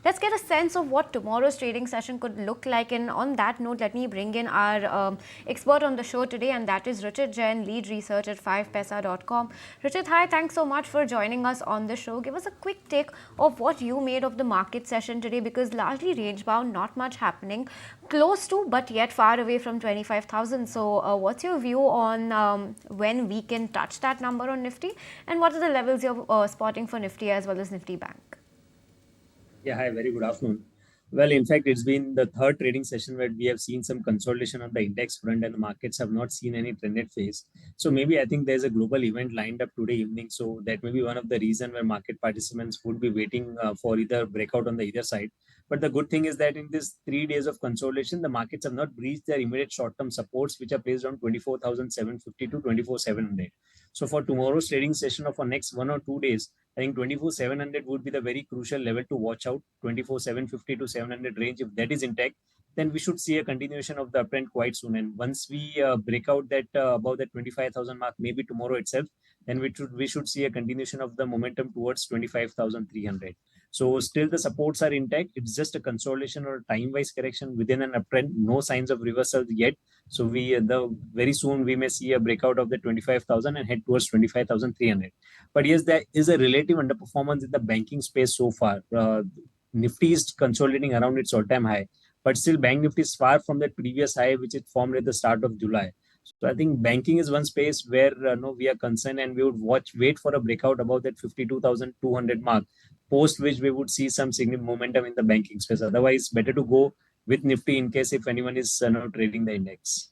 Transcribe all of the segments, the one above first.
let's get a sense of what tomorrow's trading session could look like. And on that note, let me bring in our expert on the show today, and that is Ruchit Jain, lead research at 5paisa.com. Ruchit, hi, thanks so much for joining us on the show. Give us a quick take of what you made of the market session today, because largely range bound, not much happening, close to but yet far away from 25,000. So what's your view on when we can touch that number on Nifty, and what are the levels you're spotting for Nifty as well as Nifty Bank? Yeah, hi, very good afternoon. Well, in fact, it's been the third trading session where we have seen some consolidation on the index front and the markets have not seen any trended phase. So maybe I think there's a global event lined up today evening. So that may be one of the reason where market participants would be waiting for either breakout on the either side. But the good thing is that in this 3 days of consolidation, the markets have not breached their immediate short-term supports, which are placed on 24,750 to 24,700. So for tomorrow's trading session or for next 1 or 2 days, I think 24,700 would be the very crucial level to watch out. 24,750 to 700 range, if that is intact, then we should see a continuation of the uptrend quite soon. And once we break out that above the 25,000 mark, maybe tomorrow itself, then we should see a continuation of the momentum towards 25,300. So still the supports are intact. It's just a consolidation or a time-wise correction within an uptrend. No signs of reversal yet. So very soon we may see a breakout of the 25,000 and head towards 25,300. But yes, there is a relative underperformance in the banking space so far. Nifty is consolidating around its all-time high, but still Bank Nifty is far from that previous high which it formed at the start of July. So I think banking is one space where we are concerned, and we would wait for a breakout above that 52,200 mark, post which we would see some significant momentum in the banking space. Otherwise, better to go with Nifty in case if anyone is trading the index.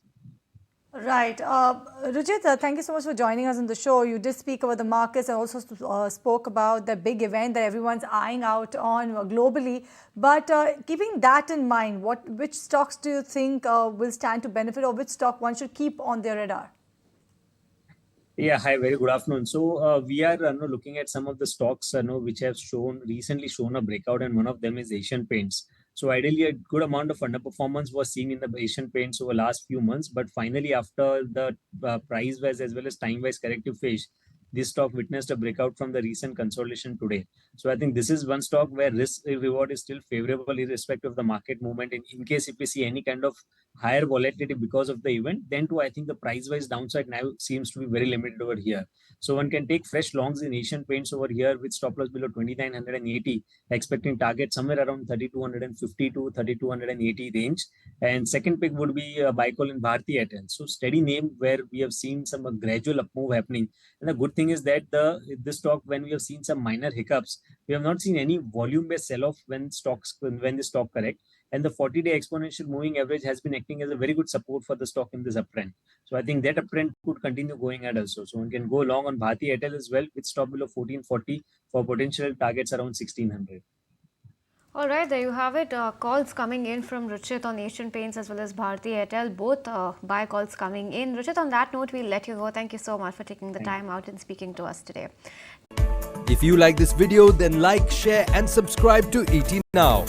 Right. Ruchit, thank you so much for joining us on the show. You did speak about the markets and also spoke about the big event that everyone's eyeing out on globally. But keeping that in mind, which stocks do you think will stand to benefit, or which stock one should keep on their radar? Yeah, hi, very good afternoon. So we are looking at some of the stocks which have recently shown a breakout, and one of them is Asian Paints. So ideally, a good amount of underperformance was seen in the Asian Paints over the last few months, but finally, after the price-wise as well as time-wise corrective phase, this stock witnessed a breakout from the recent consolidation today. So I think this is one stock where risk reward is still favorable irrespective of the market movement. In case if we see any kind of higher volatility because of the event, then too I think the price-wise downside now seems to be very limited over here. So one can take fresh longs in Asian Paints over here with stop loss below 2,980, expecting target somewhere around 3,250 to 3,280 range. And second pick would be a buy call in Bharti Airtel. So steady name where we have seen some gradual up move happening. And the good thing is that this stock, when we have seen some minor hiccups, we have not seen any volume-based sell-off when the stock correct. And the 40-day exponential moving average has been acting as a very good support for the stock in this uptrend. So I think that uptrend could continue going ahead also. So one can go long on Bharti Airtel as well with stop below 1440 for potential targets around 1600. All right, there you have it. Calls coming in from Ruchit on Asian Paints as well as Bharti Airtel. Both buy calls coming in. Ruchit, on that note, we'll let you go. Thank you so much for taking the time out and speaking to us today. If you like this video, then like, share and subscribe to ET Now.